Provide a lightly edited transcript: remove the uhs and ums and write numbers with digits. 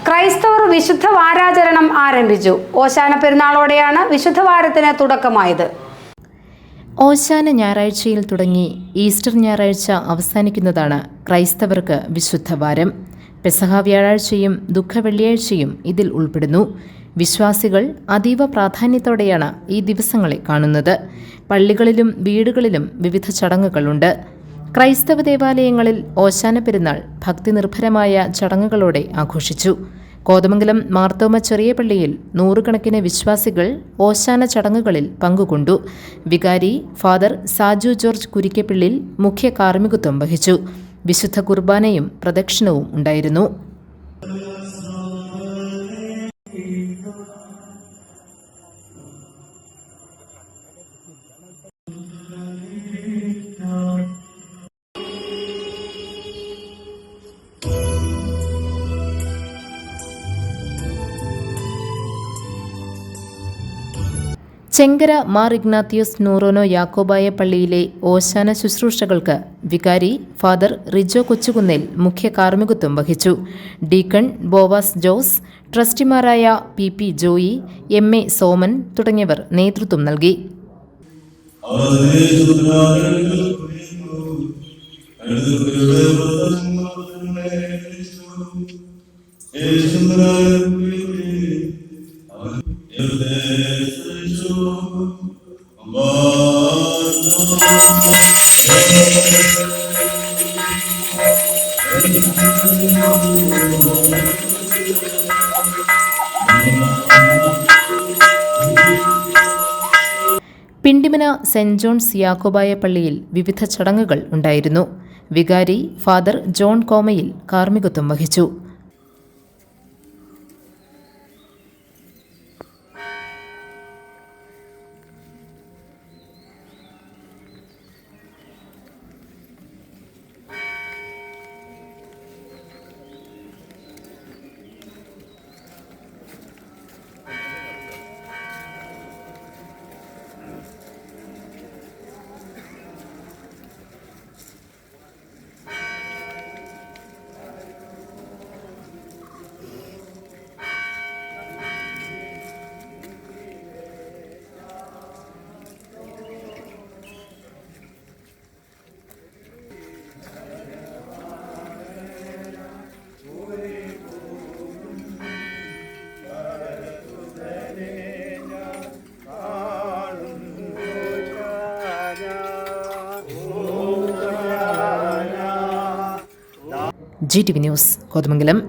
ക്രൈസ്തവർ വിശുദ്ധ വാരാചരണം ആരംഭിച്ചു. ഓശാന പെരുന്നാളോടെയാണ് വിശുദ്ധ വാരത്തിന് തുടക്കമായത്. ഓശാന ഞായറാഴ്ചയിൽ തുടങ്ങി ഈസ്റ്റർ ഞായറാഴ്ച അവസാനിക്കുന്നതാണ് ക്രൈസ്തവർക്ക് വിശുദ്ധ വാരം. പെസഹ വ്യാഴാഴ്ചയും ദുഃഖവെള്ളിയാഴ്ചയും ഇതിൽ ഉൾപ്പെടുന്നു. വിശ്വാസികൾ അതീവ പ്രാധാന്യത്തോടെയാണ് ഈ ദിവസങ്ങളെ കാണുന്നത്. പള്ളികളിലും വീടുകളിലും വിവിധ ചടങ്ങുകളുണ്ട്. ക്രൈസ്തവ ദേവാലയങ്ങളിൽ ഓശാന പെരുന്നാൾ ഭക്തിനിർഭരമായ ചടങ്ങുകളോടെ ആഘോഷിച്ചു. കോതമംഗലം മാർത്തോമ ചെറിയ പള്ളിയിൽ നൂറുകണക്കിന് വിശ്വാസികൾ ഓശാന ചടങ്ങുകളിൽ പങ്കുകൊണ്ടു. വികാരി ഫാദർ സാജു ജോർജ് കുരിക്കപ്പിള്ളിൽ മുഖ്യ കാർമ്മികത്വം വഹിച്ചു. വിശുദ്ധ കുർബാനയും പ്രദക്ഷിണവും ഉണ്ടായിരുന്നു. ചെങ്കര മാർ ഇഗ്നാത്തിയോസ് നൂറോനോ യാക്കോബായ പള്ളിയിലെ ഓശാന ശുശ്രൂഷകൾക്ക് വികാരി ഫാദർ റിജോ കൊച്ചുകുന്നേൽ മുഖ്യ കാർമ്മികത്വം വഹിച്ചു. ഡീക്കൺ ബോവാസ് ജോസ്, ട്രസ്റ്റിമാരായ പി ജോയി, എ സോമൻ തുടങ്ങിയവർ നേതൃത്വം നൽകി. പിണ്ടിമന സെന്റ് ജോൺസ് യാക്കോബായ പള്ളിയിൽ വിവിധ ചടങ്ങുകൾ ഉണ്ടായിരുന്നു. വികാരി ഫാദർ ജോൺ കോമയിൽ കാർമ്മികത്വം വഹിച്ചു. GTV news Kothamangalam.